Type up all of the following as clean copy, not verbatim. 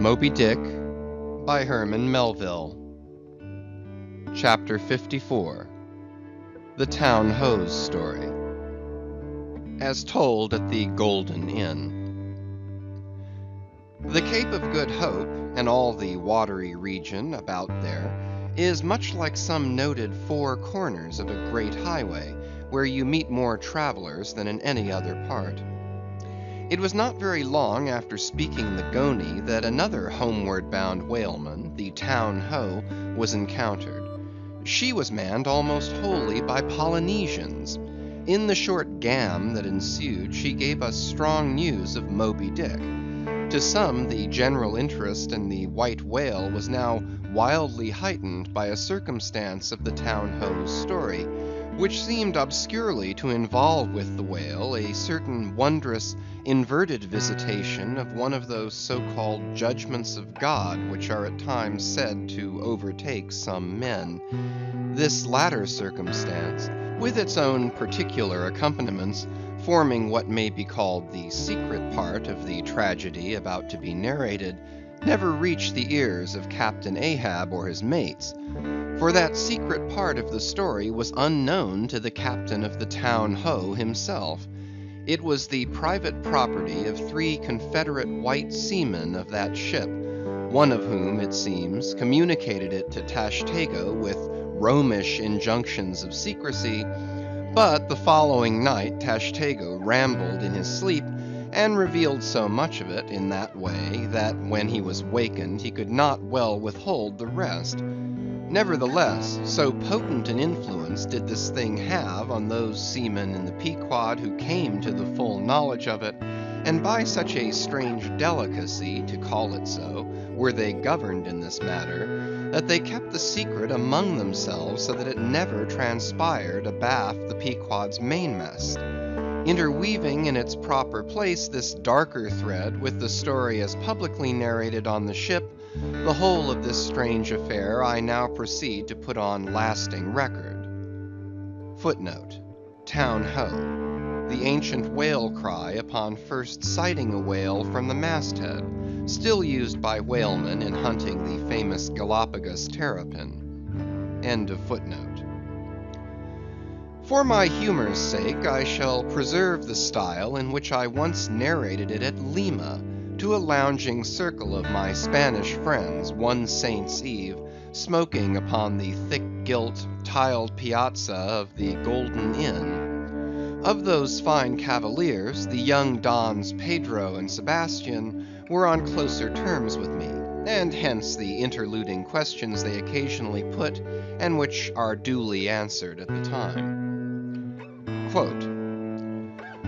Moby Dick by Herman Melville. Chapter 54. The Town Ho's Story. As told at the Golden Inn. The Cape of Good Hope, and all the watery region about there, is much like some noted four corners of a great highway, where you meet more travelers than in any other part. It was not very long after speaking the Goney that another homeward-bound whaleman, the Town Ho, was encountered. She was manned almost wholly by Polynesians. In the short gam that ensued, she gave us strong news of Moby Dick. To some, the general interest in the white whale was now wildly heightened by a circumstance of the Town Ho's story, which seemed obscurely to involve with the whale a certain wondrous inverted visitation of one of those so-called judgments of God which are at times said to overtake some men. This latter circumstance, with its own particular accompaniments, forming what may be called the secret part of the tragedy about to be narrated, never reached the ears of Captain Ahab or his mates, for that secret part of the story was unknown to the captain of the Town Ho himself. It was the private property of three Confederate white seamen of that ship, one of whom, it seems, communicated it to Tashtego with Romish injunctions of secrecy, but the following night Tashtego rambled in his sleep, and revealed so much of it in that way, that when he was wakened he could not well withhold the rest. Nevertheless, so potent an influence did this thing have on those seamen in the Pequod who came to the full knowledge of it, and by such a strange delicacy, to call it so, were they governed in this matter, that they kept the secret among themselves so that it never transpired abaft the Pequod's mainmast, interweaving in its proper place this darker thread with the story as publicly narrated on the ship. The whole of this strange affair I now proceed to put on lasting record. Footnote: Town Ho, the ancient whale cry upon first sighting a whale from the masthead, still used by whalemen in hunting the famous Galapagos terrapin. End of footnote. For my humor's sake, I shall preserve the style in which I once narrated it at Lima, to a lounging circle of my Spanish friends one Saint's Eve, smoking upon the thick-gilt, tiled piazza of the Golden Inn. Of those fine cavaliers, the young Dons Pedro and Sebastian were on closer terms with me, and hence the interluding questions they occasionally put, and which are duly answered at the time. Quote,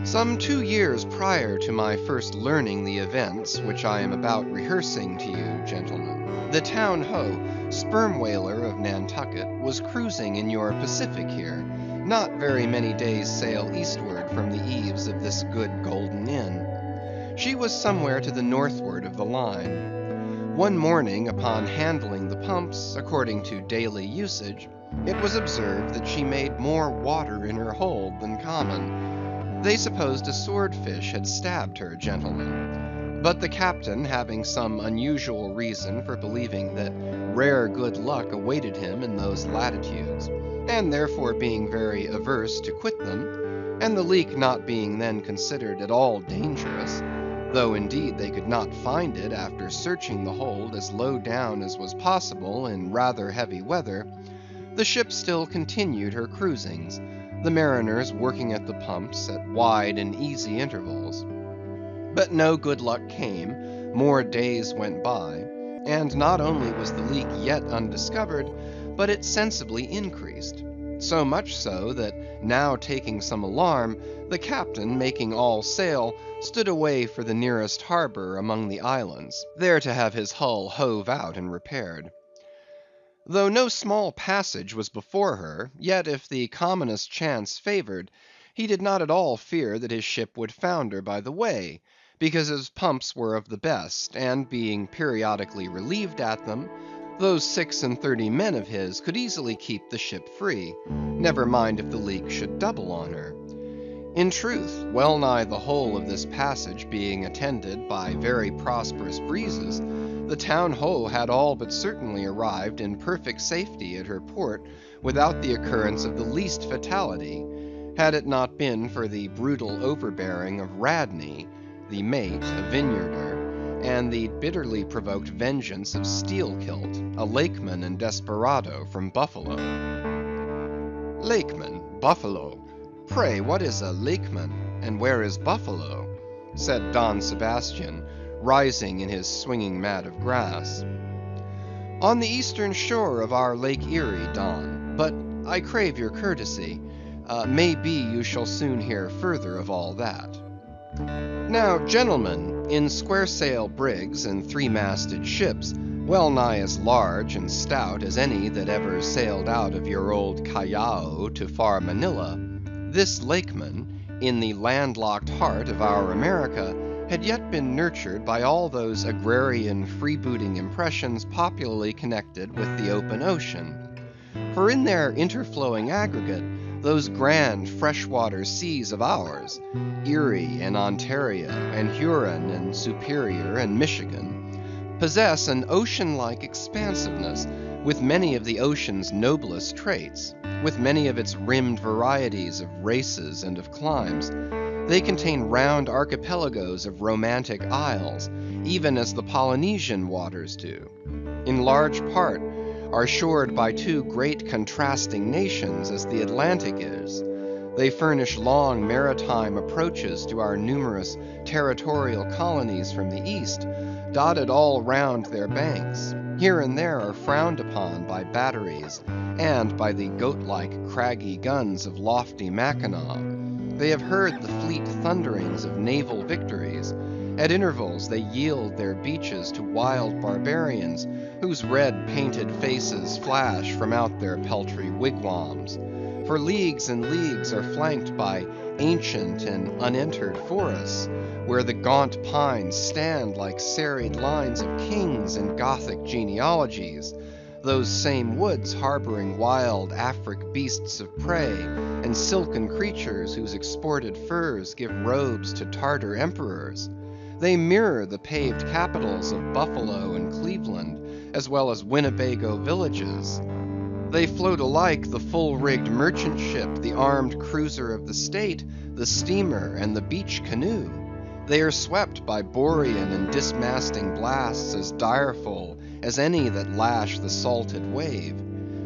some 2 years prior to my first learning the events which I am about rehearsing to you, gentlemen, the Town Ho, sperm whaler of Nantucket, was cruising in your Pacific here, not very many days' sail eastward from the eaves of this good Golden Inn. She was somewhere to the northward of the line. One morning, upon handling the pumps, according to daily usage, it was observed that she made more water in her hold than common. They supposed a swordfish had stabbed her, gentlemen. But the captain, having some unusual reason for believing that rare good luck awaited him in those latitudes, and therefore being very averse to quit them, and the leak not being then considered at all dangerous, though indeed they could not find it after searching the hold as low down as was possible in rather heavy weather, the ship still continued her cruisings, the mariners working at the pumps at wide and easy intervals. But no good luck came, more days went by, and not only was the leak yet undiscovered, but it sensibly increased, so much so that now taking some alarm, the captain, making all sail, stood away for the nearest harbor among the islands, there to have his hull hove out and repaired. Though no small passage was before her, yet if the commonest chance favored, he did not at all fear that his ship would founder by the way, because his pumps were of the best, and being periodically relieved at them, those 36 men of his could easily keep the ship free, never mind if the leak should double on her. In truth, well nigh the whole of this passage being attended by very prosperous breezes, The Town Ho had all but certainly arrived in perfect safety at her port without the occurrence of the least fatality, had it not been for the brutal overbearing of Radney, the mate, a vineyarder, and the bitterly provoked vengeance of Steelkilt, a lakeman and desperado from Buffalo. Lakeman, Buffalo. Pray, what is a lakeman, and where is Buffalo? Said Don Sebastian, rising in his swinging mat of grass. On the eastern shore of our Lake Erie, Don, but I crave your courtesy. May be you shall soon hear further of all that. Now, gentlemen, in square-sail brigs and three-masted ships, well nigh as large and stout as any that ever sailed out of your old Callao to far Manila, this lakeman, in the landlocked heart of our America, had yet been nurtured by all those agrarian freebooting impressions popularly connected with the open ocean. For in their interflowing aggregate, those grand freshwater seas of ours, Erie and Ontario and Huron and Superior and Michigan, possess an ocean-like expansiveness with many of the ocean's noblest traits, with many of its rimmed varieties of races and of climes. They contain round archipelagos of romantic isles, even as the Polynesian waters do. In large part, are shored by two great contrasting nations as the Atlantic is. They furnish long maritime approaches to our numerous territorial colonies from the east, dotted all round their banks, here and there are frowned upon by batteries, and by the goat-like craggy guns of lofty Mackinaw. They have heard the fleet thunderings of naval victories. At intervals they yield their beaches to wild barbarians, whose red-painted faces flash from out their peltry wigwams. For leagues and leagues are flanked by ancient and unentered forests, where the gaunt pines stand like serried lines of kings and Gothic genealogies, those same woods harboring wild Afric beasts of prey, and silken creatures whose exported furs give robes to Tartar emperors. They mirror the paved capitals of Buffalo and Cleveland, as well as Winnebago villages. They float alike the full-rigged merchant ship, the armed cruiser of the state, the steamer, and the beach canoe. They are swept by borean and dismasting blasts as direful as any that lash the salted wave.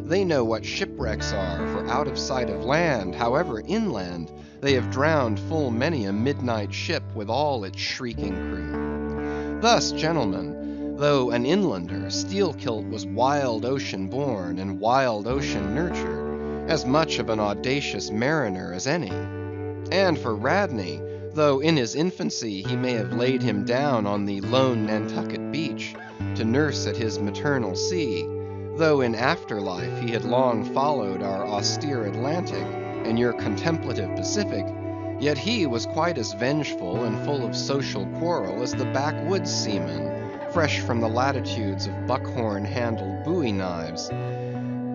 They know what shipwrecks are, for out of sight of land, however inland, they have drowned full many a midnight ship with all its shrieking crew. Thus, gentlemen, though an inlander, Steelkilt was wild ocean born and wild ocean nurtured, as much of an audacious mariner as any. And for Radney, though in his infancy he may have laid him down on the lone Nantucket beach, to nurse at his maternal sea, though in after life he had long followed our austere Atlantic and your contemplative Pacific, yet he was quite as vengeful and full of social quarrel as the backwoods seaman, fresh from the latitudes of buckhorn-handled bowie knives.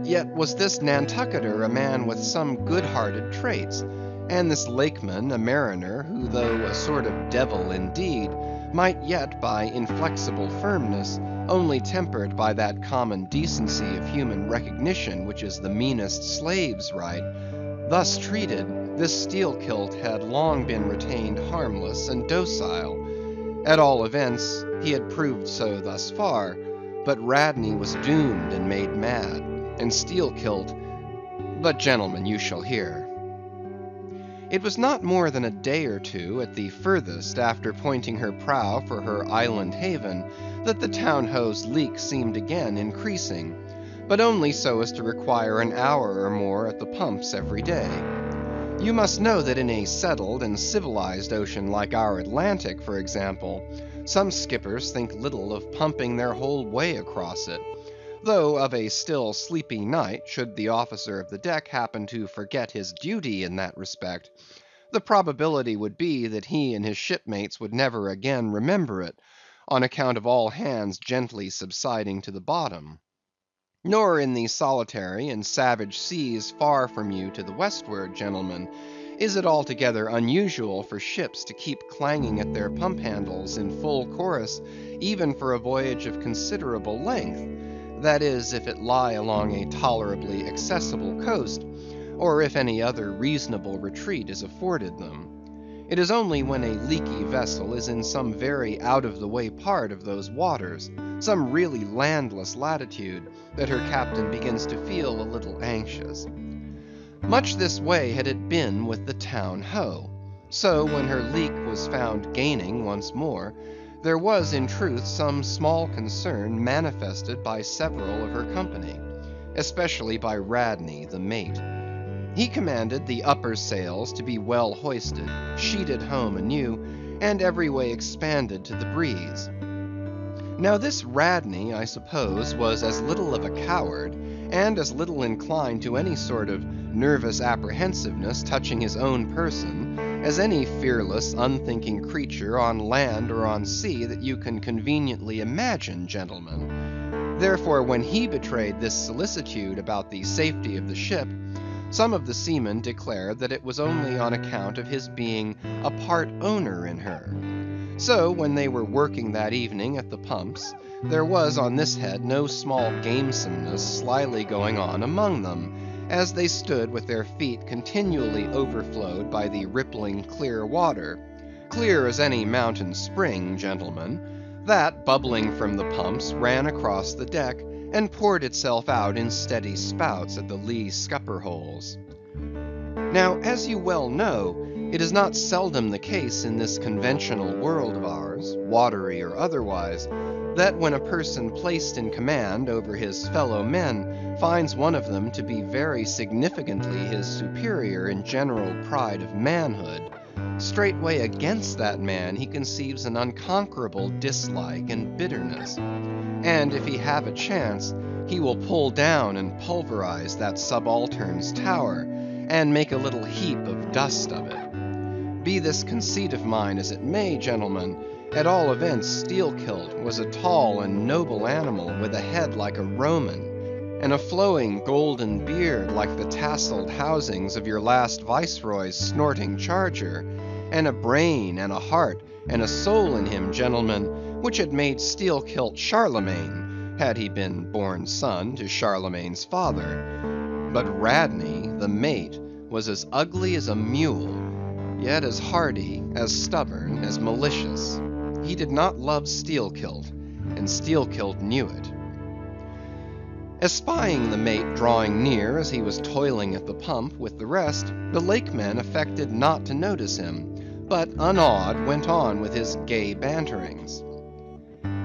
Yet was this Nantucketer a man with some good-hearted traits, and this lakeman a mariner who, though a sort of devil indeed, might yet by inflexible firmness, only tempered by that common decency of human recognition which is the meanest slave's right, thus treated, this Steelkilt had long been retained harmless and docile. At all events, he had proved so thus far, but Radney was doomed and made mad, and Steelkilt—but gentlemen, you shall hear. It was not more than a day or two at the furthest after pointing her prow for her island haven, that the Town Ho's leak seemed again increasing, but only so as to require an hour or more at the pumps every day. You must know that in a settled and civilized ocean like our Atlantic, for example, some skippers think little of pumping their whole way across it, though of a still sleepy night, should the officer of the deck happen to forget his duty in that respect, the probability would be that he and his shipmates would never again remember it, on account of all hands gently subsiding to the bottom. Nor in the solitary and savage seas far from you to the westward, gentlemen, Is it altogether unusual for ships to keep clanging at their pump handles in full chorus, even for a voyage of considerable length? That is, if it lie along a tolerably accessible coast, or if any other reasonable retreat is afforded them. It is only when a leaky vessel is in some very out-of-the-way part of those waters, some really landless latitude, that her captain begins to feel a little anxious. Much this way had it been with the Town Ho. So when her leak was found gaining once more, there was in truth some small concern manifested by several of her company, especially by Radney the mate. He commanded the upper sails to be well hoisted, sheeted home anew, and every way expanded to the breeze. Now this Radney, I suppose, was as little of a coward, and as little inclined to any sort of nervous apprehensiveness touching his own person, as any fearless, unthinking creature on land or on sea that you can conveniently imagine, gentlemen. Therefore, when he betrayed this solicitude about the safety of the ship, some of the seamen declared that it was only on account of his being a part owner in her. So, when they were working that evening at the pumps, there was on this head no small gamesomeness slyly going on among them, as they stood with their feet continually overflowed by the rippling clear water, clear as any mountain spring, gentlemen, that, bubbling from the pumps, ran across the deck, and poured itself out in steady spouts at the lee scupper holes. Now, as you well know, it is not seldom the case in this conventional world of ours, watery or otherwise, that when a person placed in command over his fellow men finds one of them to be very significantly his superior in general pride of manhood, straightway against that man he conceives an unconquerable dislike and bitterness. And if he have a chance, he will pull down and pulverize that subaltern's tower, and make a little heap of dust of it. Be this conceit of mine as it may, gentlemen, at all events Steelkilt was a tall and noble animal with a head like a Roman, and a flowing golden beard like the tasseled housings of your last viceroy's snorting charger, and a brain and a heart and a soul in him, gentlemen, which had made Steelkilt Charlemagne, had he been born son to Charlemagne's father. But Radney, the mate, was as ugly as a mule, yet as hardy, as stubborn, as malicious. He did not love Steelkilt, and Steelkilt knew it. Espying the mate drawing near as he was toiling at the pump with the rest, the lakemen affected not to notice him, but unawed went on with his gay banterings.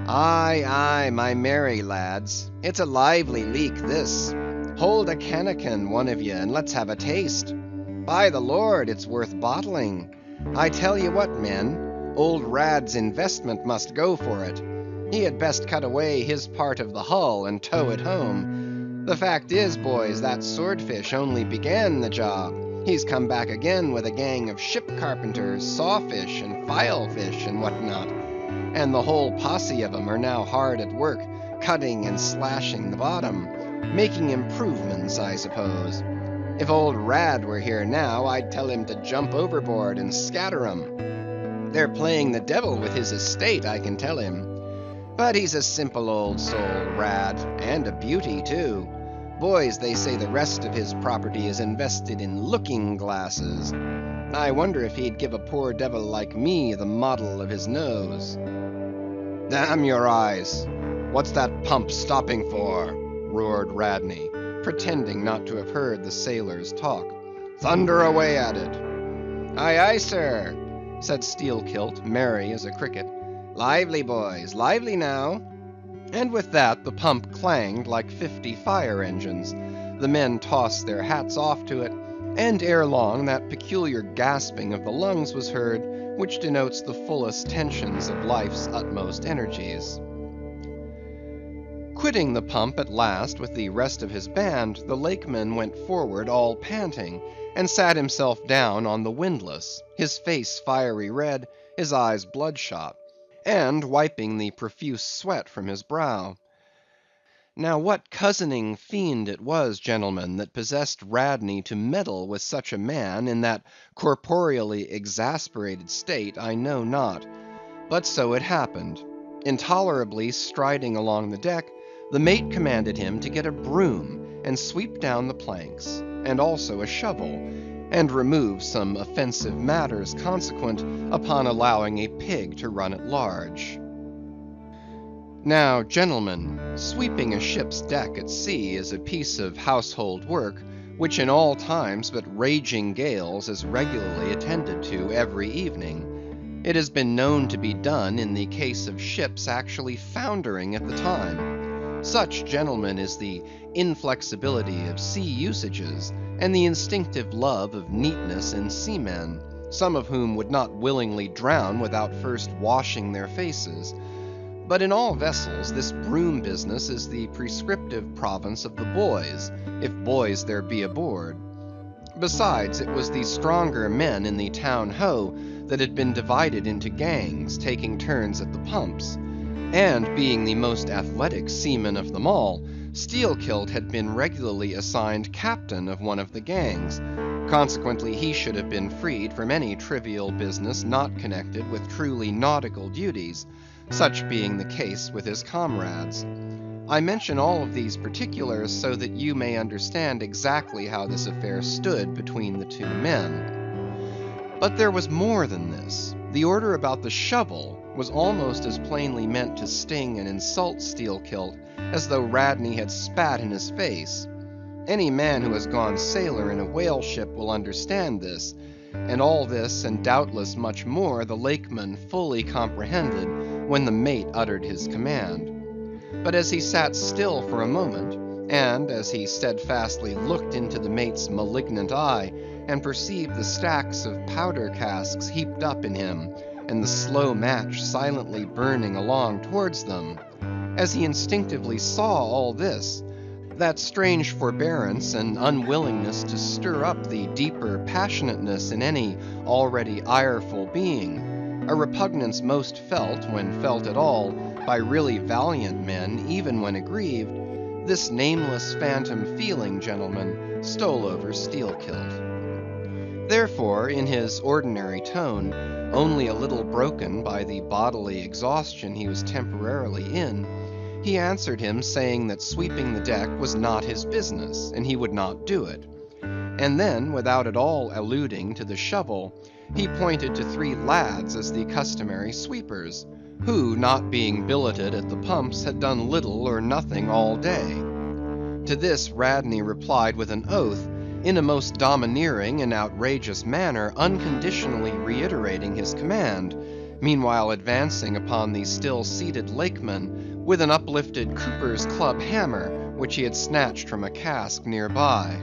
"Aye, aye, my merry lads, it's a lively leak this. Hold a cannikin, one of ye, and let's have a taste. By the Lord, it's worth bottling. I tell ye what, men, old Rad's investment must go for it. He had best cut away his part of the hull and tow it home. The fact is, boys, that swordfish only began the job. He's come back again with a gang of ship carpenters, sawfish, and filefish, and what not. And the whole posse of 'em are now hard at work, cutting and slashing the bottom, making improvements, I suppose. If old Rad were here now, I'd tell him to jump overboard and scatter 'em. They're playing the devil with his estate, I can tell him. But he's a simple old soul, Rad, and a beauty too. Boys, they say the rest of his property is invested in looking glasses. I wonder if he'd give a poor devil like me the model of his nose." "Damn your eyes! What's that pump stopping for?" roared Radney, pretending not to have heard the sailors' talk. "Thunder away at it!" "Aye, aye, sir," said Steelkilt, merry as a cricket. "Lively, boys, lively now." And with that the pump clanged like 50 fire engines. The men tossed their hats off to it, and ere long that peculiar gasping of the lungs was heard, which denotes the fullest tensions of life's utmost energies. Quitting the pump at last with the rest of his band, the lakeman went forward all panting, and sat himself down on the windlass, his face fiery red, his eyes bloodshot, and wiping the profuse sweat from his brow. Now what cozening fiend it was, gentlemen, that possessed Radney to meddle with such a man in that corporeally exasperated state, I know not. But so it happened. Intolerably striding along the deck, the mate commanded him to get a broom and sweep down the planks, and also a shovel, and remove some offensive matters consequent upon allowing a pig to run at large. Now, gentlemen, sweeping a ship's deck at sea is a piece of household work, which in all times but raging gales is regularly attended to every evening. It has been known to be done in the case of ships actually foundering at the time. Such, gentlemen, is the inflexibility of sea usages, and the instinctive love of neatness in seamen, some of whom would not willingly drown without first washing their faces. But in all vessels, this broom business is the prescriptive province of the boys, if boys there be aboard. Besides, it was the stronger men in the town ho that had been divided into gangs, taking turns at the pumps. And being the most athletic seaman of them all, Steelkilt had been regularly assigned captain of one of the gangs. Consequently, he should have been freed from any trivial business not connected with truly nautical duties, such being the case with his comrades. I mention all of these particulars so that you may understand exactly how this affair stood between the two men. But there was more than this. The order about the shovel was almost as plainly meant to sting and insult Steelkilt as though Radney had spat in his face. Any man who has gone sailor in a whale ship will understand this, and all this, and doubtless much more, the Lakeman fully comprehended when the mate uttered his command. But as he sat still for a moment, and as he steadfastly looked into the mate's malignant eye, and perceived the stacks of powder casks heaped up in him, and the slow match silently burning along towards them, as he instinctively saw all this, that strange forbearance and unwillingness to stir up the deeper passionateness in any already ireful being, a repugnance most felt, when felt at all, by really valiant men, even when aggrieved, this nameless phantom feeling, gentlemen, stole over Steelkilt. Therefore, in his ordinary tone, only a little broken by the bodily exhaustion he was temporarily in, he answered him, saying that sweeping the deck was not his business, and he would not do it. And then, without at all alluding to the shovel, he pointed to 3 lads as the customary sweepers, who, not being billeted at the pumps, had done little or nothing all day. To this Radney replied with an oath, in a most domineering and outrageous manner, unconditionally reiterating his command, meanwhile advancing upon the still seated Lakeman with an uplifted Cooper's Club hammer, which he had snatched from a cask near by.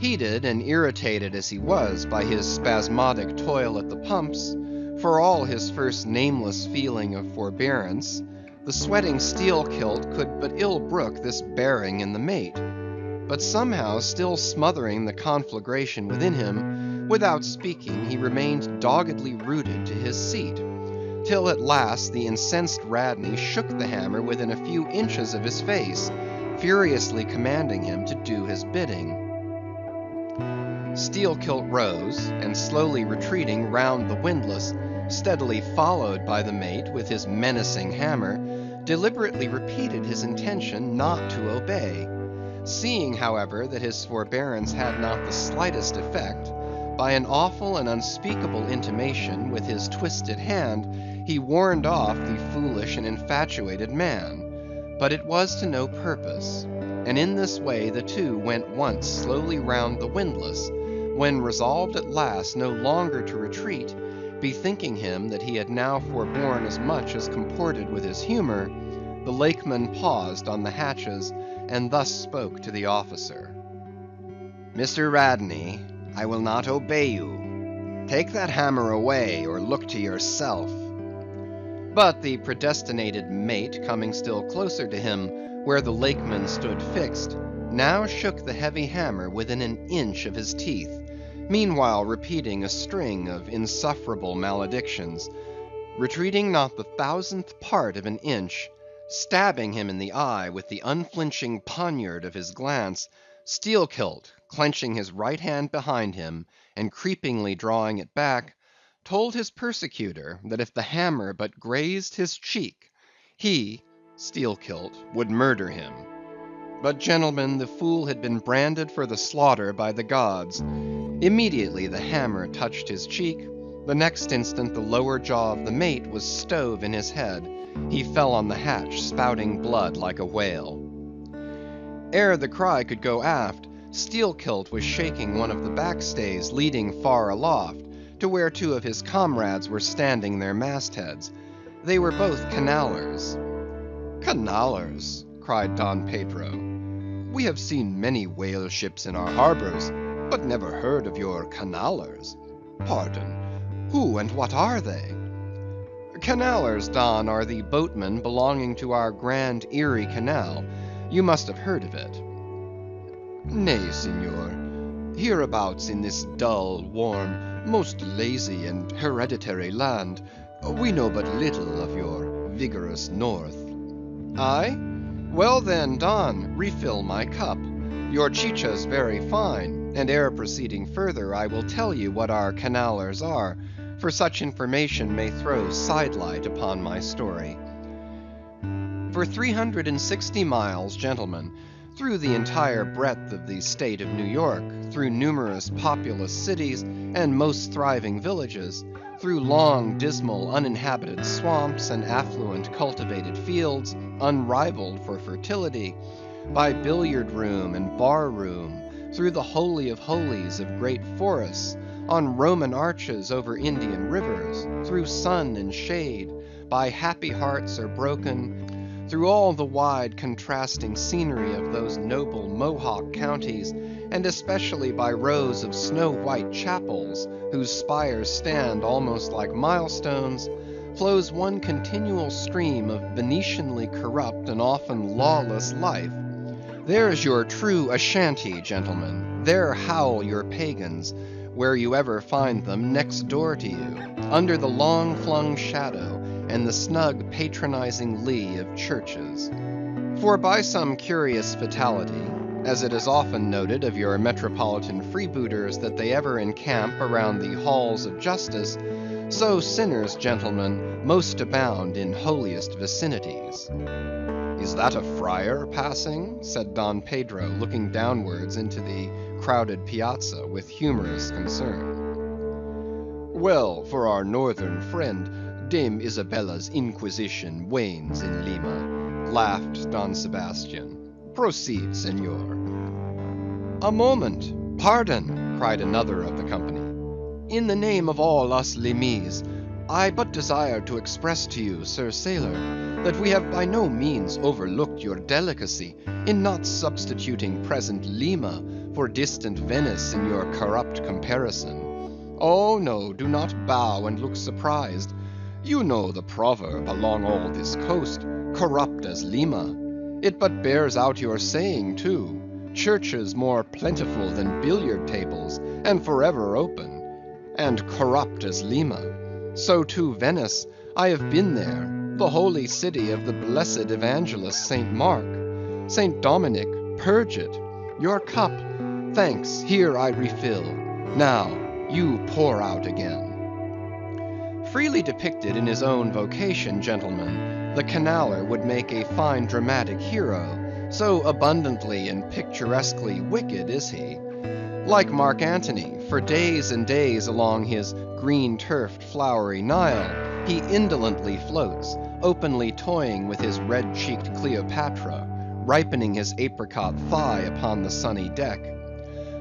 Heated and irritated as he was by his spasmodic toil at the pumps, for all his first nameless feeling of forbearance, the sweating Steelkilt could but ill brook this bearing in the mate. But somehow, still smothering the conflagration within him, without speaking, he remained doggedly rooted to his seat, till at last the incensed Radney shook the hammer within a few inches of his face, furiously commanding him to do his bidding. Steelkilt rose, and slowly retreating round the windlass, steadily followed by the mate with his menacing hammer, deliberately repeated his intention not to obey. Seeing, however, that his forbearance had not the slightest effect, by an awful and unspeakable intimation with his twisted hand, he warned off the foolish and infatuated man. But it was to no purpose, and in this way the two went once slowly round the windlass, when resolved at last no longer to retreat, bethinking him that he had now forborne as much as comported with his humor, the Lakeman paused on the hatches, and thus spoke to the officer. "Mr. Radney, I will not obey you. Take that hammer away, or look to yourself." But the predestinated mate, coming still closer to him, where the Lakeman stood fixed, now shook the heavy hammer within an inch of his teeth, meanwhile repeating a string of insufferable maledictions. Retreating not the 1,000th part of an inch, Stabbing him in the eye with the unflinching poniard of his glance, Steelkilt, clenching his right hand behind him, and creepingly drawing it back, told his persecutor that if the hammer but grazed his cheek, he, Steelkilt, would murder him. But, gentlemen, the fool had been branded for the slaughter by the gods. Immediately the hammer touched his cheek. The next instant the lower jaw of the mate was stove in his head. He fell on the hatch, spouting blood like a whale. Ere the cry could go aft, Steelkilt was shaking one of the backstays leading far aloft, to where two of his comrades were standing their mastheads. They were both canallers. "Canallers!" cried Don Pedro. "We have seen many whale ships in our harbors, but never heard of your canallers. Pardon, who and what are they?" "Canallers, Don, are the boatmen belonging to our Grand Erie Canal. You must have heard of it." "Nay, Senor. Hereabouts in this dull, warm, most lazy and hereditary land, we know but little of your vigorous north." "Aye? Well then, Don, refill my cup. Your chicha's very fine, and ere proceeding further, I will tell you what our canallers are, for such information may throw sidelight upon my story. For 360 miles, gentlemen, through the entire breadth of the state of New York, through numerous populous cities and most thriving villages, through long, dismal, uninhabited swamps and affluent cultivated fields, unrivaled for fertility, by billiard room and bar room, through the holy of holies of great forests, on Roman arches over Indian rivers, through sun and shade, by happy hearts or broken, through all the wide contrasting scenery of those noble Mohawk counties, and especially by rows of snow-white chapels, whose spires stand almost like milestones, flows one continual stream of Venetianly corrupt and often lawless life. There's your true Ashanti, gentlemen. There howl your pagans, where you ever find them next door to you, under the long-flung shadow and the snug patronizing lee of churches. For by some curious fatality, as it is often noted of your metropolitan freebooters that they ever encamp around the halls of justice, so sinners, gentlemen, most abound in holiest vicinities. "Is that a friar passing?" said Don Pedro, looking downwards into the crowded piazza with humorous concern. "Well, for our northern friend, Dame Isabella's Inquisition wanes in Lima," laughed Don Sebastian. "Proceed, senor." "A moment, pardon," cried another of the company. "In the name of all us Limese, I but desire to express to you, Sir Sailor, that we have by no means overlooked your delicacy in not substituting present Lima for distant Venice in your corrupt comparison. Oh no, do not bow and look surprised. You know the proverb along all this coast, corrupt as Lima. It but bears out your saying too. Churches more plentiful than billiard tables, and forever open. And corrupt as Lima. So too Venice, I have been there, the holy city of the blessed evangelist Saint Mark. Saint Dominic, purge it. Your cup, thanks, here I refill. Now, you pour out again." Freely depicted in his own vocation, gentlemen, the canaller would make a fine dramatic hero, so abundantly and picturesquely wicked is he. Like Mark Antony, for days and days along his green-turfed, flowery Nile, he indolently floats, openly toying with his red-cheeked Cleopatra, ripening his apricot thigh upon the sunny deck.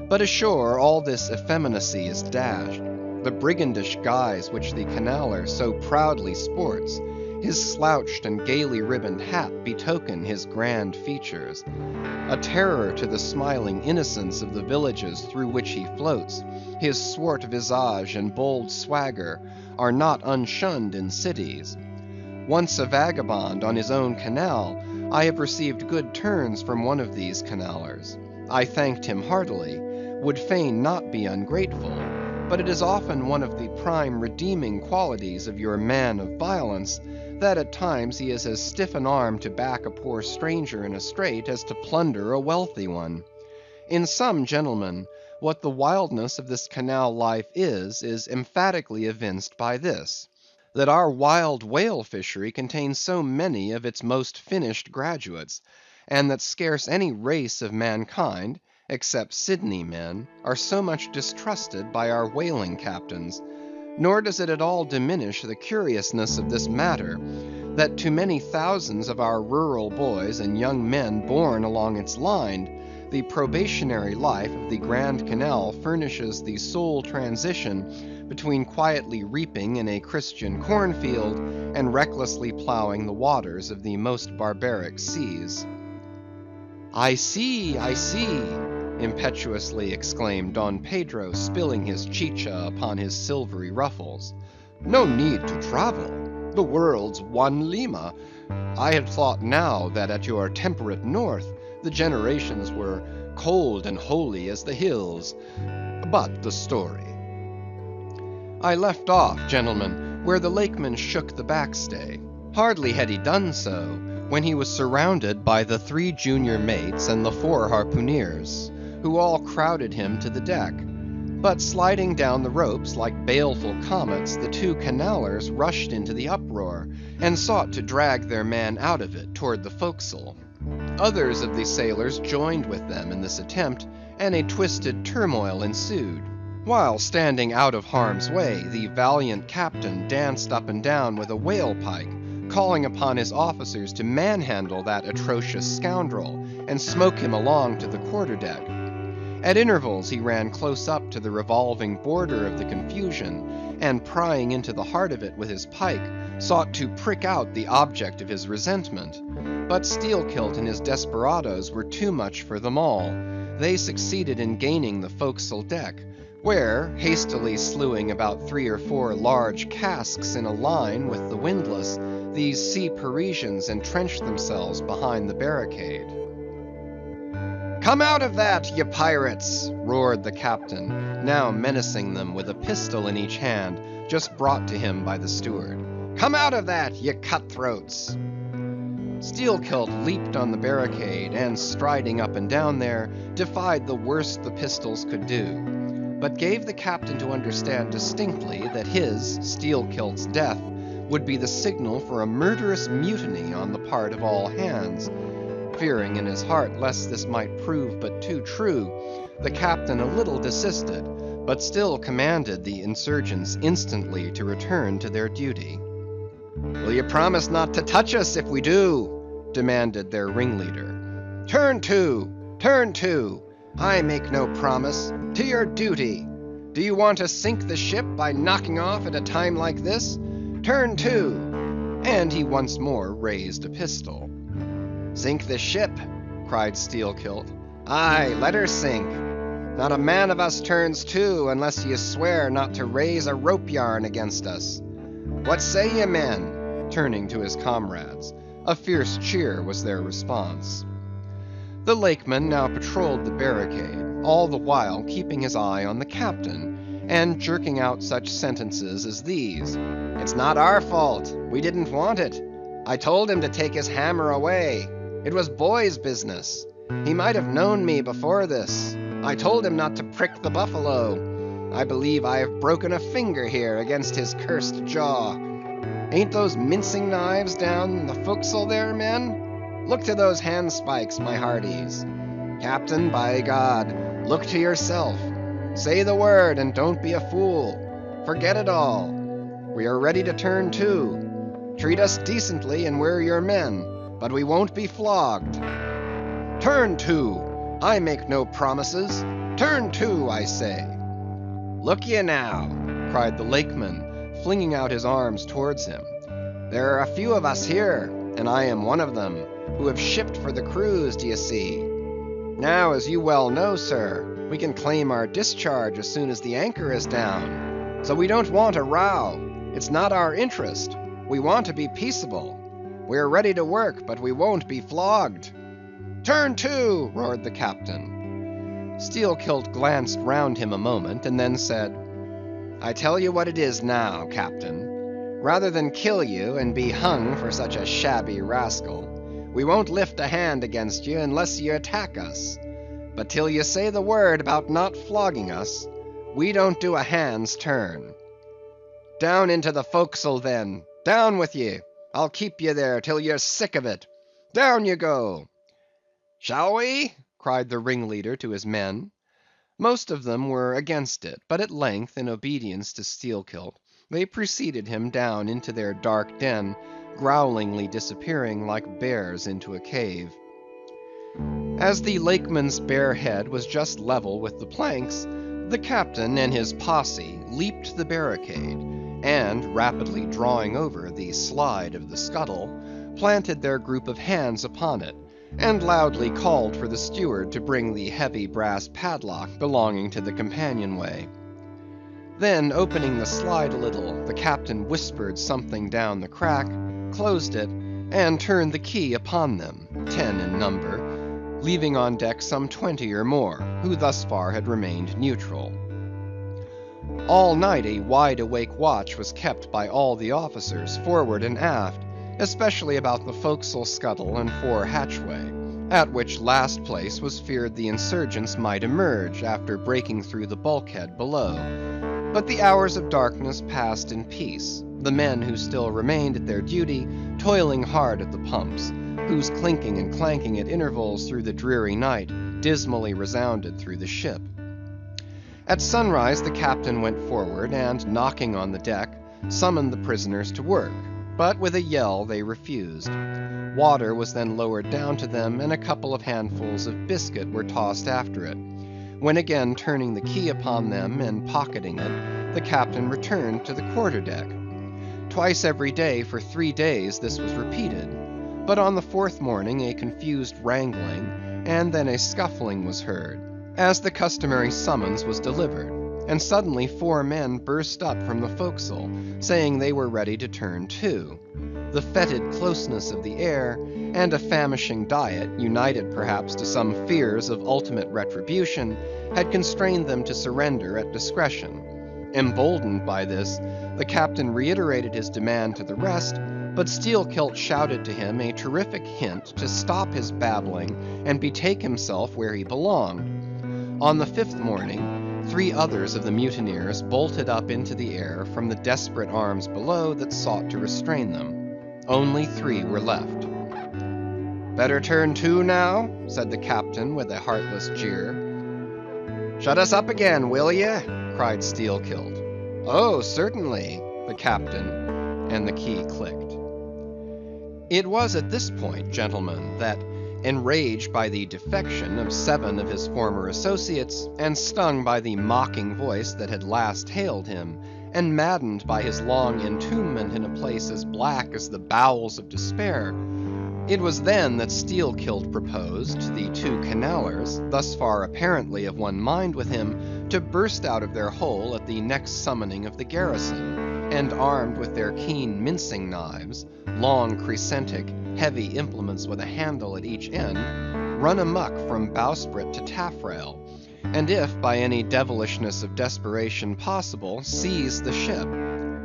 But ashore all this effeminacy is dashed. The brigandish guise which the canaller so proudly sports, his slouched and gaily ribboned hat betoken his grand features. A terror to the smiling innocence of the villages through which he floats, his swart visage and bold swagger are not unshunned in cities. Once a vagabond on his own canal, I have received good turns from one of these canallers. I thanked him heartily, would fain not be ungrateful, but it is often one of the prime redeeming qualities of your man of violence, that at times he is as stiff an arm to back a poor stranger in a strait as to plunder a wealthy one. In sum, gentlemen, what the wildness of this canal life is emphatically evinced by this, that our wild whale fishery contains so many of its most finished graduates, and that scarce any race of mankind, except Sydney men, are so much distrusted by our whaling captains. Nor does it at all diminish the curiousness of this matter, that to many thousands of our rural boys and young men born along its line, the probationary life of the Grand Canal furnishes the sole transition between quietly reaping in a Christian cornfield and recklessly plowing the waters of the most barbaric seas. I see, impetuously exclaimed Don Pedro, spilling his chicha upon his silvery ruffles. No need to travel. The world's one Lima. I had thought now that at your temperate north the generations were cold and holy as the hills. But the story. I left off, gentlemen, where the lakeman shook the backstay. Hardly had he done so, when he was surrounded by the 3 junior mates and the 4 harpooneers, who all crowded him to the deck. But sliding down the ropes like baleful comets, the 2 canallers rushed into the uproar, and sought to drag their man out of it toward the forecastle. Others of the sailors joined with them in this attempt, and a twisted turmoil ensued. While standing out of harm's way, the valiant captain danced up and down with a whale pike, calling upon his officers to manhandle that atrocious scoundrel, and smoke him along to the quarter-deck. At intervals he ran close up to the revolving border of the confusion, and prying into the heart of it with his pike, sought to prick out the object of his resentment. But Steelkilt and his desperadoes were too much for them all. They succeeded in gaining the forecastle deck, where, hastily slewing about 3 or 4 large casks in a line with the windlass, these sea Parisians entrenched themselves behind the barricade. Come out of that, ye pirates! Roared the captain, now menacing them with a pistol in each hand, just brought to him by the steward. Come out of that, ye cutthroats! Steelkilt leaped on the barricade, and striding up and down there, defied the worst the pistols could do, but gave the captain to understand distinctly that his, Steelkilt's, death would be the signal for a murderous mutiny on the part of all hands. Fearing in his heart lest this might prove but too true, the captain a little desisted, but still commanded the insurgents instantly to return to their duty. Will you promise not to touch us if we do? Demanded their ringleader. Turn to! Turn to! I make no promise. To your duty. Do you want to sink the ship by knocking off at a time like this? Turn to! And he once more raised a pistol. Sink the ship, cried Steelkilt. Aye, let her sink. Not a man of us turns to unless ye swear not to raise a rope yarn against us. What say ye, men? Turning to his comrades. A fierce cheer was their response. The lakeman now patrolled the barricade, all the while keeping his eye on the captain, and jerking out such sentences as these. It's not our fault. We didn't want it. I told him to take his hammer away. It was boy's business. He might have known me before this. I told him not to prick the buffalo. I believe I have broken a finger here against his cursed jaw. Ain't those mincing knives down the forecastle there, men? Look to those handspikes, my hearties. Captain, by God, look to yourself. Say the word and don't be a fool. Forget it all. We are ready to turn to. Treat us decently and we're your men, but we won't be flogged. Turn to! I make no promises. Turn to, I say. Look ye now, cried the lakeman, flinging out his arms towards him. There are a few of us here, and I am one of them, who have shipped for the cruise, d'ye see. Now, as you well know, sir, we can claim our discharge as soon as the anchor is down. So we don't want a row. It's not our interest. We want to be peaceable. We're ready to work, but we won't be flogged. Turn to, roared the captain. Steelkilt glanced round him a moment, and then said, I tell you what it is now, captain. rather than kill you and be hung for such a shabby rascal. We won't lift a hand against you unless you attack us. But till you say the word about not flogging us, we don't do a hand's turn. Down into the forecastle then. Down with ye. I'll keep you there till you're sick of it. Down you go. Shall we? Cried the ringleader to his men. Most of them were against it, but at length, in obedience to Steelkilt, they preceded him down into their dark den, growlingly disappearing like bears into a cave. As the lakeman's bare head was just level with the planks, the captain and his posse leaped the barricade, and, rapidly drawing over the slide of the scuttle, planted their group of hands upon it, and loudly called for the steward to bring the heavy brass padlock belonging to the companionway. Then, opening the slide a little, the captain whispered something down the crack, closed it, and turned the key upon them, 10 in number, leaving on deck some 20 or more, who thus far had remained neutral. All night a wide-awake watch was kept by all the officers, forward and aft, especially about the forecastle scuttle and fore hatchway, at which last place was feared the insurgents might emerge after breaking through the bulkhead below. But the hours of darkness passed in peace, the men who still remained at their duty toiling hard at the pumps, whose clinking and clanking at intervals through the dreary night dismally resounded through the ship. At sunrise the captain went forward, and knocking on the deck, summoned the prisoners to work, but with a yell they refused. Water was then lowered down to them, and a couple of handfuls of biscuit were tossed after it, when again turning the key upon them and pocketing it, the captain returned to the quarter-deck. Twice every day for 3 days this was repeated, but on the 4th morning a confused wrangling, and then a scuffling was heard, as the customary summons was delivered, and suddenly 4 men burst up from the forecastle, saying they were ready to turn to. The fetid closeness of the air, and a famishing diet, united perhaps to some fears of ultimate retribution, had constrained them to surrender at discretion. Emboldened by this, the captain reiterated his demand to the rest, but Steelkilt shouted to him a terrific hint to stop his babbling and betake himself where he belonged. On the 5th morning, 3 others of the mutineers bolted up into the air from the desperate arms below that sought to restrain them. Only 3 were left. Better turn to now, said the captain with a heartless jeer. Shut us up again, will ye? Cried Steelkilt. Oh, certainly, the captain, and the key clicked. It was at this point, gentlemen, that, enraged by the defection of 7 of his former associates, and stung by the mocking voice that had last hailed him, and maddened by his long entombment in a place as black as the bowels of despair, it was then that Steelkilt proposed to the 2 Canallers, thus far apparently of one mind with him, to burst out of their hole at the next summoning of the garrison, and armed with their keen mincing knives, long crescentic, heavy implements with a handle at each end, run amuck from bowsprit to taffrail, and if by any devilishness of desperation possible, seize the ship.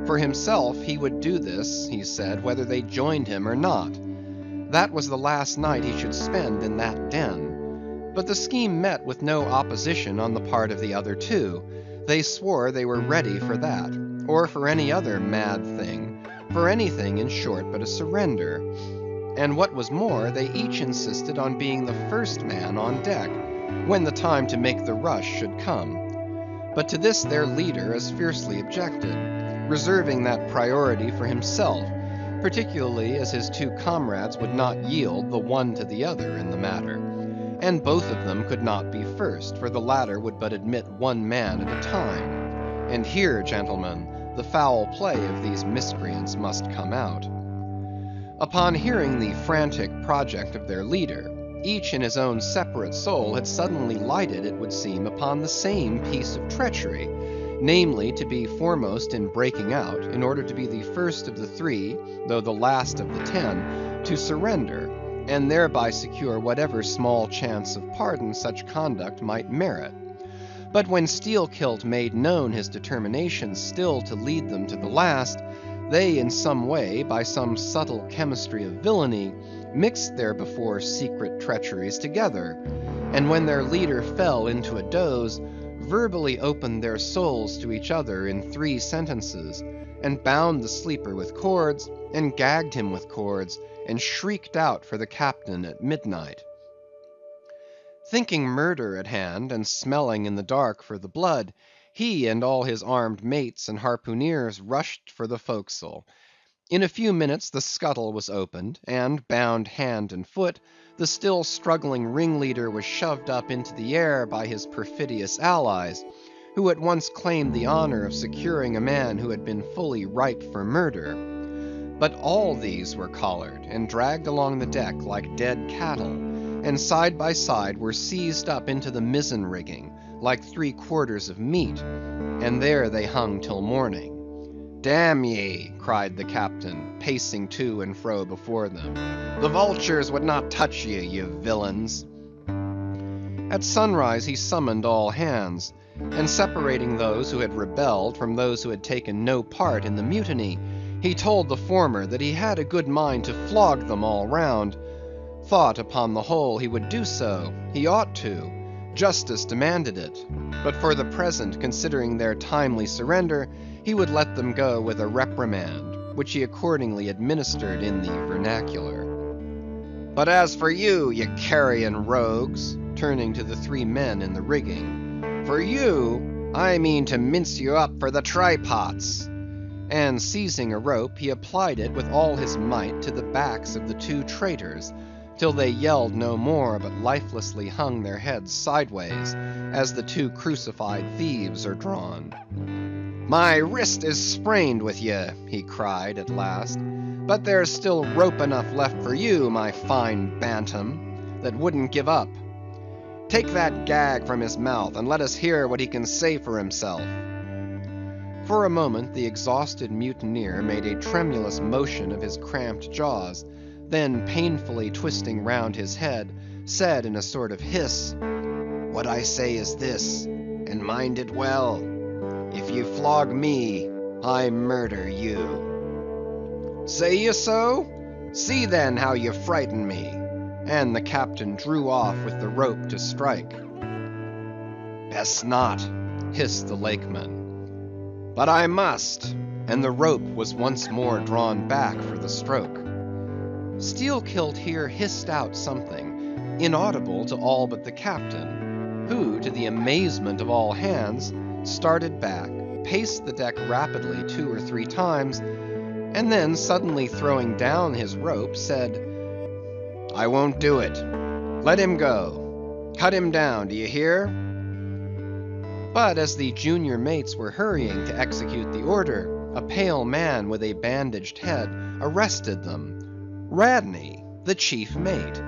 For himself, he would do this, he said, whether they joined him or not. That was the last night he should spend in that den. But the scheme met with no opposition on the part of the other 2. They swore they were ready for that, or for any other mad thing, for anything in short but a surrender. And what was more, they each insisted on being the first man on deck, when the time to make the rush should come. But to this their leader as fiercely objected, reserving that priority for himself, particularly as his 2 comrades would not yield the one to the other in the matter, and both of them could not be first, for the latter would but admit 1 man at a time. And here, gentlemen, the foul play of these miscreants must come out. Upon hearing the frantic project of their leader, each in his own separate soul had suddenly lighted, it would seem, upon the same piece of treachery, namely to be foremost in breaking out, in order to be the first of the 3, though the last of the 10, to surrender, and thereby secure whatever small chance of pardon such conduct might merit. But when Steelkilt made known his determination still to lead them to the last, They in some way, by some subtle chemistry of villainy, mixed their before secret treacheries together, and when their leader fell into a doze, verbally opened their souls to each other in 3 sentences, and bound the sleeper with cords, and gagged him with cords, and shrieked out for the captain at midnight. Thinking murder at hand, and smelling in the dark for the blood, he and all his armed mates and harpooneers rushed for the forecastle. In a few minutes the scuttle was opened, and bound hand and foot, the still struggling ringleader was shoved up into the air by his perfidious allies, who at once claimed the honor of securing a man who had been fully ripe for murder. But all these were collared and dragged along the deck like dead cattle, and side by side were seized up into the mizzen rigging like 3 quarters of meat, and there they hung till morning. Damn ye, cried the captain, pacing to and fro before them. The vultures would not touch ye, you villains. At sunrise he summoned all hands, and separating those who had rebelled from those who had taken no part in the mutiny, he told the former that he had a good mind to flog them all round. Thought upon the whole he would do so, he ought to. Justice demanded it, but for the present, considering their timely surrender, he would let them go with a reprimand, which he accordingly administered in the vernacular. But as for you, ye carrion rogues, turning to the 3 men in the rigging, for you, I mean to mince you up for the trypots. And seizing a rope, he applied it with all his might to the backs of the 2 traitors, till they yelled no more, but lifelessly hung their heads sideways, as the 2 crucified thieves are drawn. My wrist is sprained with ye, he cried at last, but there's still rope enough left for you, my fine bantam, that wouldn't give up. Take that gag from his mouth, and let us hear what he can say for himself. For a moment the exhausted mutineer made a tremulous motion of his cramped jaws, then painfully twisting round his head, said in a sort of hiss, What I say is this, and mind it well. If you flog me, I murder you. Say ye so? See then how you frighten me. And the captain drew off with the rope to strike. Best not, hissed the lakeman. But I must, and the rope was once more drawn back for the stroke. Steelkilt here hissed out something, inaudible to all but the captain, who, to the amazement of all hands, started back, paced the deck rapidly 2 or 3 times, and then suddenly throwing down his rope, said, I won't do it. Let him go. Cut him down, do you hear? But as the junior mates were hurrying to execute the order, a pale man with a bandaged head arrested them. Radney, the chief mate.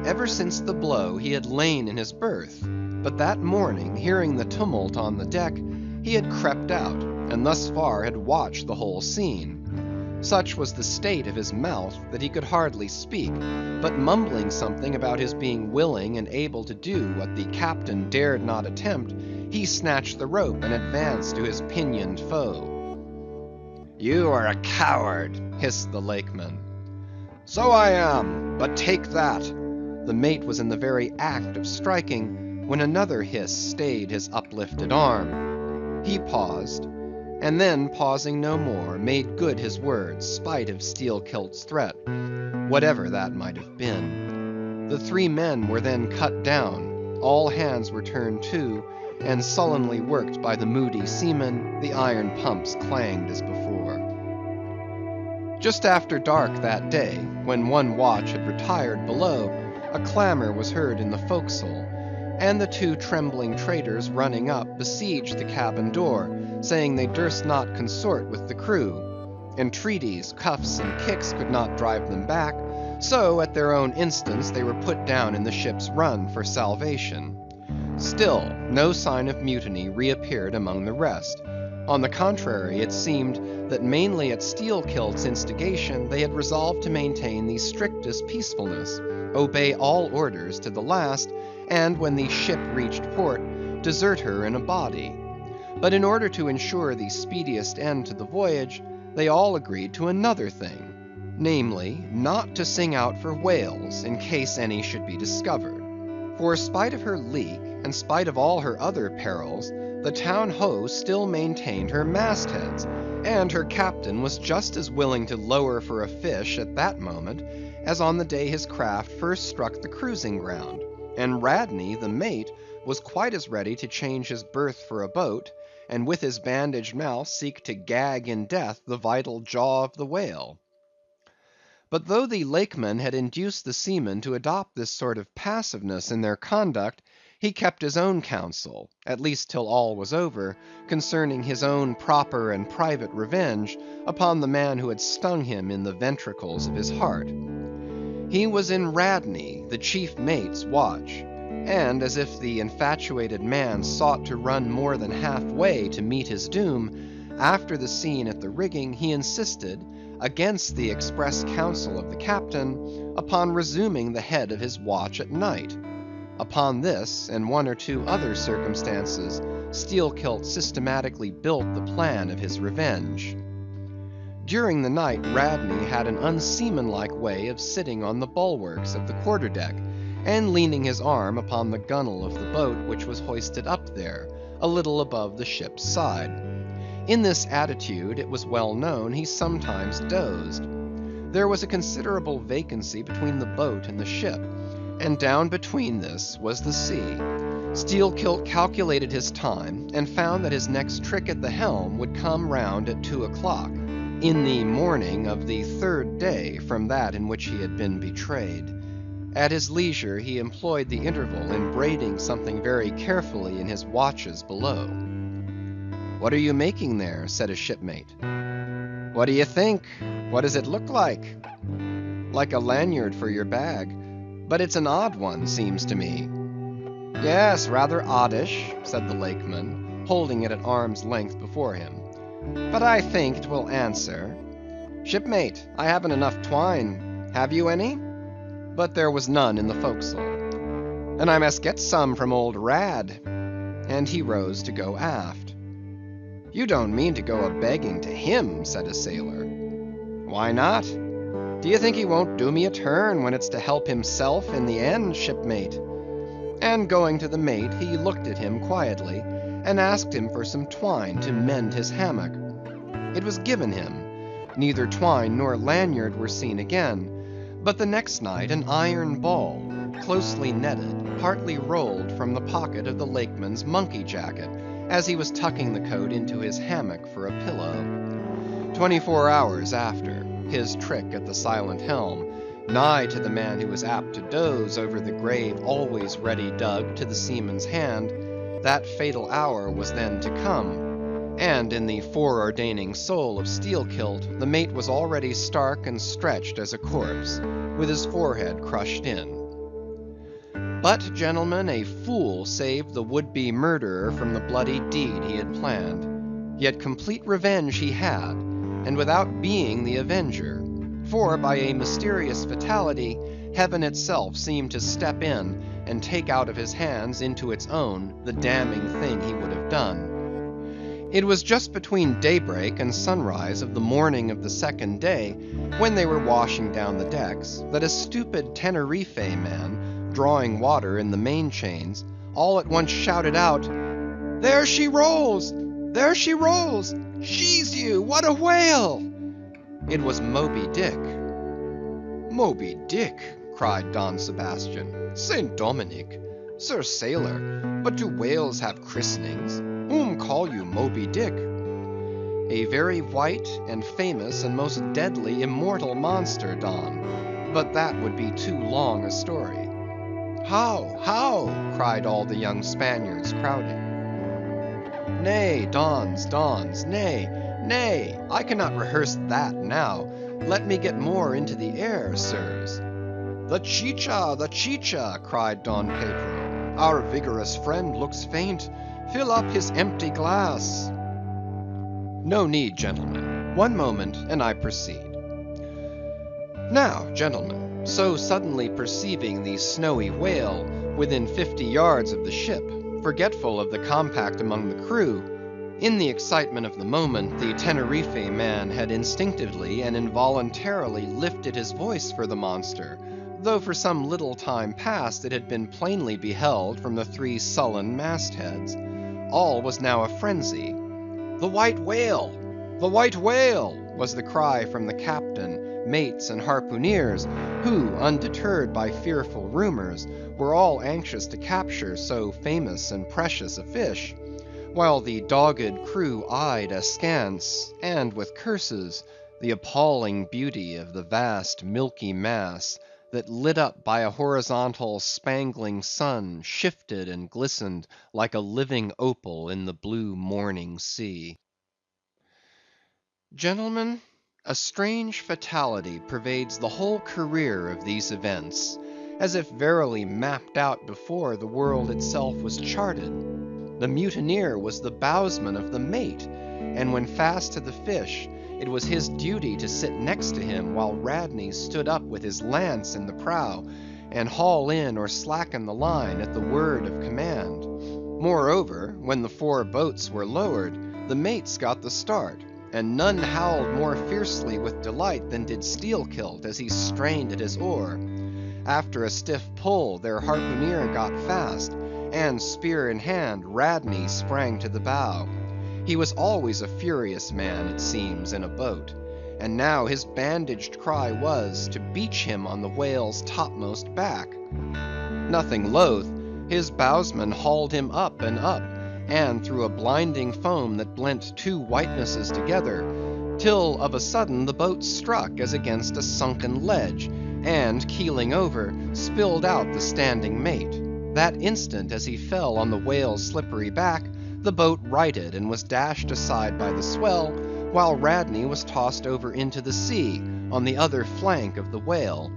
Ever since the blow he had lain in his berth, but that morning, hearing the tumult on the deck, he had crept out, and thus far had watched the whole scene. Such was the state of his mouth that he could hardly speak, but mumbling something about his being willing and able to do what the captain dared not attempt, he snatched the rope and advanced to his pinioned foe. You are a coward, hissed the lakeman. So I am, but take that. The mate was in the very act of striking, when another hiss stayed his uplifted arm. He paused, and then pausing no more, made good his words, spite of Steelkilt's threat, whatever that might have been. The 3 men were then cut down, all hands were turned to, and sullenly worked by the moody seamen, the iron pumps clanged as before. Just after dark that day, when one watch had retired below, a clamor was heard in the forecastle, and the 2 trembling traitors running up besieged the cabin door, saying they durst not consort with the crew. Entreaties, cuffs, and kicks could not drive them back, so at their own instance they were put down in the ship's run for salvation. Still, no sign of mutiny reappeared among the rest. On the contrary, it seemed that mainly at Steelkilt's instigation they had resolved to maintain the strictest peacefulness, obey all orders to the last, and when the ship reached port, desert her in a body. But in order to ensure the speediest end to the voyage, they all agreed to another thing, namely, not to sing out for whales in case any should be discovered. For spite of her leak, and spite of all her other perils, the town ho still maintained her mastheads, and her captain was just as willing to lower for a fish at that moment as on the day his craft first struck the cruising ground, and Radney, the mate, was quite as ready to change his berth for a boat, and with his bandaged mouth seek to gag in death the vital jaw of the whale. But though the Lakeman had induced the seamen to adopt this sort of passiveness in their conduct, he kept his own counsel, at least till all was over, concerning his own proper and private revenge upon the man who had stung him in the ventricles of his heart. He was in Radney, the chief mate's watch, and as if the infatuated man sought to run more than halfway to meet his doom, after the scene at the rigging, he insisted, against the express counsel of the captain, upon resuming the head of his watch at night. Upon this, and one or two other circumstances, Steelkilt systematically built the plan of his revenge. During the night, Radney had an unseamanlike way of sitting on the bulwarks of the quarter-deck, and leaning his arm upon the gunwale of the boat which was hoisted up there, a little above the ship's side. In this attitude, it was well known, he sometimes dozed. There was a considerable vacancy between the boat and the ship, and down between this was the sea. Steelkilt calculated his time, and found that his next trick at the helm would come round at 2 o'clock, in the morning of the third day from that in which he had been betrayed. At his leisure he employed the interval in braiding something very carefully in his watches below. "What are you making there?" said a shipmate. "What do you think? What does it look like?" "Like a lanyard for your bag, but it's an odd one, seems to me." "Yes, rather oddish," said the Lakeman, holding it at arm's length before him. "But I think it will answer. Shipmate, I haven't enough twine. Have you any?" But there was none in the forecastle. "And I must get some from old Rad." And he rose to go aft. "You don't mean to go a-begging to him," said a sailor. "Why not? Do you think he won't do me a turn when it's to help himself in the end, shipmate?" And going to the mate, he looked at him quietly, and asked him for some twine to mend his hammock. It was given him. Neither twine nor lanyard were seen again, but the next night an iron ball, closely netted, partly rolled from the pocket of the Lakeman's monkey jacket, as he was tucking the coat into his hammock for a pillow. 24 hours after, his trick at the silent helm, nigh to the man who was apt to doze over the grave always ready dug to the seaman's hand, that fatal hour was then to come, and in the foreordaining soul of Steelkilt, the mate was already stark and stretched as a corpse, with his forehead crushed in. But, gentlemen, a fool saved the would-be murderer from the bloody deed he had planned. Yet complete revenge he had, and without being the avenger, for by a mysterious fatality, heaven itself seemed to step in and take out of his hands into its own the damning thing he would have done. It was just between daybreak and sunrise of the morning of the second day, when they were washing down the decks, that a stupid Tenerife man, drawing water in the main chains, all at once shouted out, "There she rolls! There she rolls! She's you! What a whale!" It was Moby Dick. "Moby Dick!" cried Don Sebastian. "St. Dominic! Sir Sailor, but do whales have christenings? Whom call you Moby Dick?" "A very white and famous and most deadly immortal monster, Don, but that would be too long a story." "How? How?" cried all the young Spaniards crowding. "Nay, Dons, nay, nay, I cannot rehearse that now. Let me get more into the air, sirs." "The chicha," cried Don Pedro. "Our vigorous friend looks faint. Fill up his empty glass." "No need, gentlemen. One moment, and I proceed. Now, gentlemen, so suddenly perceiving the snowy whale within 50 yards of the ship, forgetful of the compact among the crew, In the excitement of the moment, the Tenerife man had instinctively and involuntarily lifted his voice for the monster, though for some little time past it had been plainly beheld from the 3 sullen mastheads. All was now a frenzy. "The white whale! The white whale!" was the cry from the captain, mates, and harpooneers, who, undeterred by fearful rumors, were all anxious to capture so famous and precious a fish, while the dogged crew eyed askance, and with curses, the appalling beauty of the vast milky mass that, lit up by a horizontal spangling sun, shifted and glistened like a living opal in the blue morning sea. Gentlemen, a strange fatality pervades the whole career of these events, as if verily mapped out before the world itself was charted. The mutineer was the bowsman of the mate, and when fast to the fish, it was his duty to sit next to him while Radney stood up with his lance in the prow, and haul in or slacken the line at the word of command. Moreover, when the 4 boats were lowered, the mates got the start, and none howled more fiercely with delight than did Steelkilt as he strained at his oar. After a stiff pull, their harpooneer got fast, and spear in hand, Radney sprang to the bow. He was always a furious man, it seems, in a boat, and now his bandaged cry was, to beach him on the whale's topmost back. Nothing loath, his bowsman hauled him up, and through a blinding foam that blent 2 whitenesses together, till of a sudden the boat struck as against a sunken ledge, and keeling over, spilled out the standing mate. That instant, as he fell on the whale's slippery back, the boat righted and was dashed aside by the swell, while Radney was tossed over into the sea, on the other flank of the whale.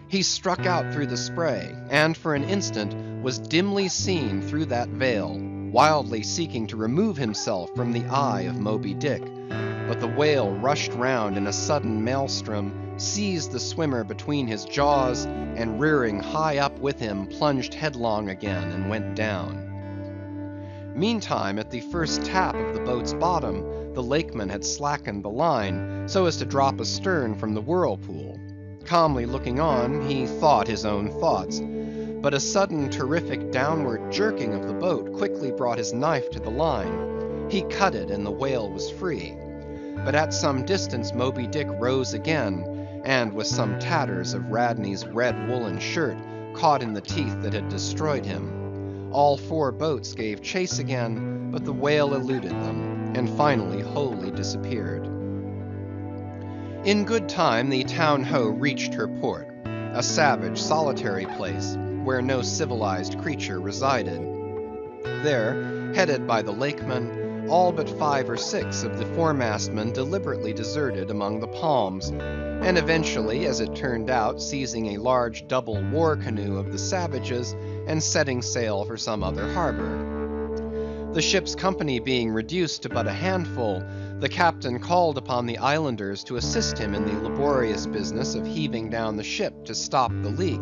He struck out through the spray, and for an instant was dimly seen through that veil, wildly seeking to remove himself from the eye of Moby Dick. But the whale rushed round in a sudden maelstrom, seized the swimmer between his jaws, and rearing high up with him, plunged headlong again and went down. Meantime, at the first tap of the boat's bottom, the lakeman had slackened the line, so as to drop astern from the whirlpool. Calmly looking on, he thought his own thoughts, but a sudden terrific downward jerking of the boat quickly brought his knife to the line. He cut it, and the whale was free. But at some distance Moby Dick rose again, and with some tatters of Radney's red woolen shirt caught in the teeth that had destroyed him. All 4 boats gave chase again, but the whale eluded them, and finally wholly disappeared. In good time the Town-Ho reached her port, a savage, solitary place, where no civilized creature resided. There, headed by the lakeman, all but 5 or 6 of the foremastmen deliberately deserted among the palms, and eventually, as it turned out, seizing a large double war canoe of the savages, and setting sail for some other harbor. The ship's company being reduced to but a handful, the captain called upon the islanders to assist him in the laborious business of heaving down the ship to stop the leak.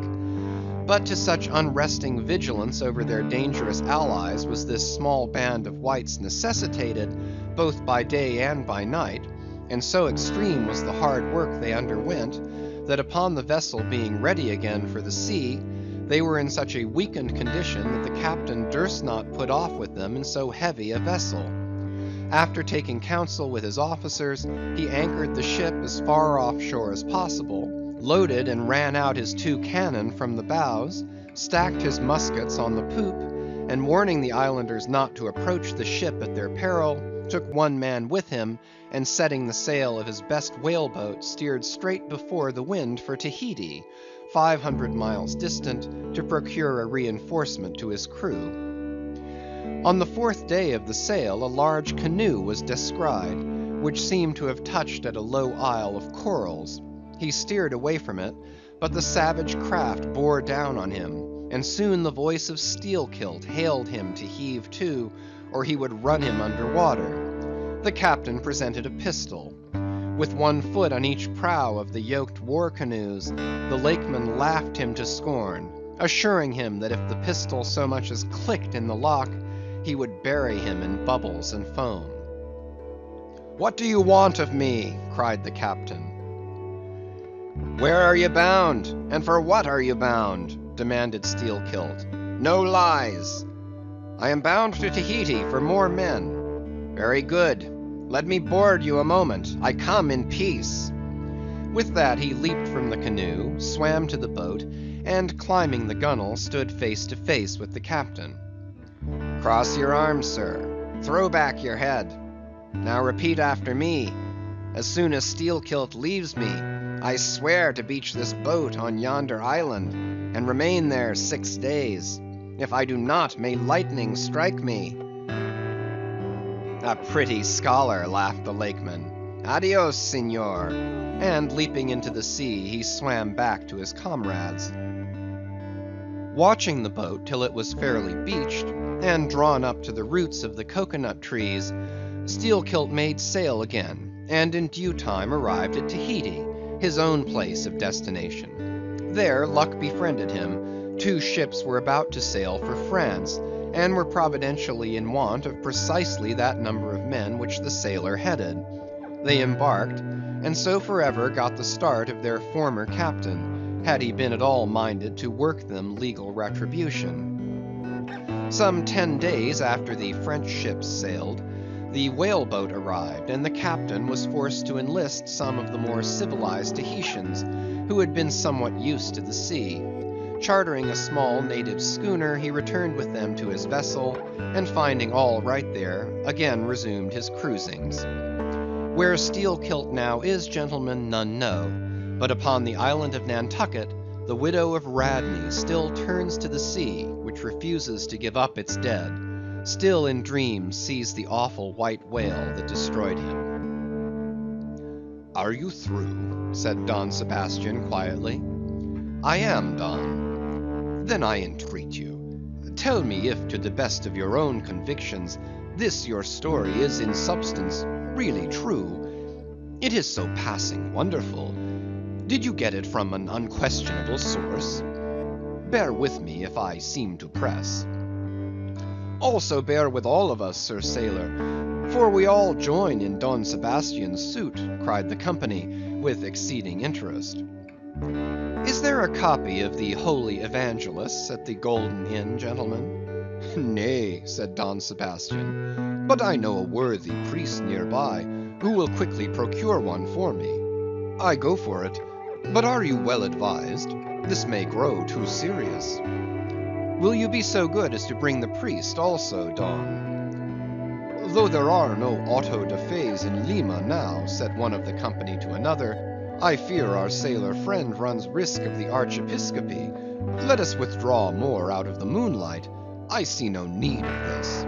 But to such unresting vigilance over their dangerous allies was this small band of whites necessitated, both by day and by night, and so extreme was the hard work they underwent, that upon the vessel being ready again for the sea, they were in such a weakened condition that the captain durst not put off with them in so heavy a vessel. After taking counsel with his officers, he anchored the ship as far offshore as possible, loaded and ran out his 2 cannon from the bows, stacked his muskets on the poop, and warning the islanders not to approach the ship at their peril, took 1 man with him, and setting the sail of his best whaleboat, steered straight before the wind for Tahiti, 500 miles distant, to procure a reinforcement to his crew. On the 4th day of the sail, a large canoe was descried, which seemed to have touched at a low isle of corals. He steered away from it, but the savage craft bore down on him, and soon the voice of Steelkilt hailed him to heave to, or he would run him under water. The captain presented a pistol. With 1 foot on each prow of the yoked war canoes, the lakeman laughed him to scorn, assuring him that if the pistol so much as clicked in the lock, he would bury him in bubbles and foam. What do you want of me? Cried the captain. Where are you bound, and for what are you bound? Demanded Steelkilt. No lies. I am bound to Tahiti for more men. Very good. Let me board you a moment. I come in peace. With that he leaped from the canoe, swam to the boat, and climbing the gunwale, stood face to face with the captain. Cross your arms, sir. Throw back your head. Now repeat after me. As soon as Steelkilt leaves me, I swear to beach this boat on yonder island, and remain there 6 days. If I do not, may lightning strike me. A pretty scholar, laughed the lakeman. Adios, senor. And leaping into the sea, he swam back to his comrades. Watching the boat till it was fairly beached, and drawn up to the roots of the coconut trees, Steelkilt made sail again, and in due time arrived at Tahiti, his own place of destination. There luck befriended him. 2 ships were about to sail for France, and were providentially in want of precisely that number of men which the sailor headed. They embarked, and so forever got the start of their former captain, had he been at all minded to work them legal retribution. Some 10 days after the French ships sailed, the whaleboat arrived, and the captain was forced to enlist some of the more civilized Tahitians, who had been somewhat used to the sea. Chartering a small native schooner, he returned with them to his vessel, and finding all right there, again resumed his cruisings. Where Steelkilt now is, gentlemen, none know, but upon the island of Nantucket, the widow of Radney still turns to the sea, which refuses to give up its dead, still in dreams sees the awful white whale that destroyed him. Are you through? Said Don Sebastian quietly. I am, Don. Then I entreat you, tell me if to the best of your own convictions, this your story is in substance really true. It is so passing wonderful. Did you get it from an unquestionable source? Bear with me if I seem to press. Also bear with all of us, Sir Sailor, for we all join in Don Sebastian's suit, cried the company, with exceeding interest. Is there a copy of the Holy Evangelists at the Golden Inn, gentlemen? Nay, said Don Sebastian, but I know a worthy priest nearby, who will quickly procure one for me. I go for it, but are you well advised? This may grow too serious. Will you be so good as to bring the priest also, Don? Though there are no auto da fes in Lima now, said one of the company to another, I fear our sailor friend runs risk of the archiepiscopacy. Let us withdraw more out of the moonlight. I see no need of this.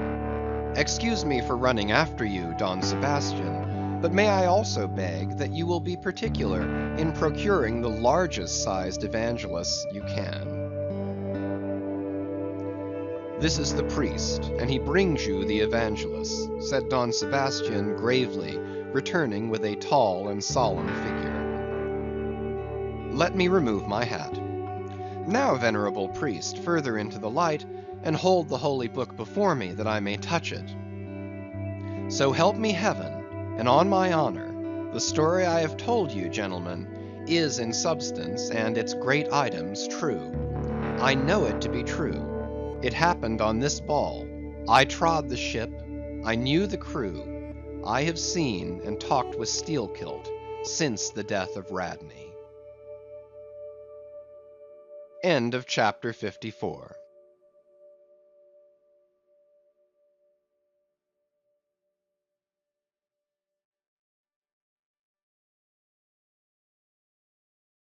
Excuse me for running after you, Don Sebastian, but may I also beg that you will be particular in procuring the largest sized evangelists you can. This is the priest, and he brings you the evangelists, said Don Sebastian gravely, returning with a tall and solemn figure. Let me remove my hat. Now, venerable priest, further into the light, and hold the holy book before me that I may touch it. So help me heaven, and on my honor, the story I have told you, gentlemen, is in substance and its great items true. I know it to be true. It happened on this ball. I trod the ship. I knew the crew. I have seen and talked with Steelkilt since the death of Radney. End of chapter 54.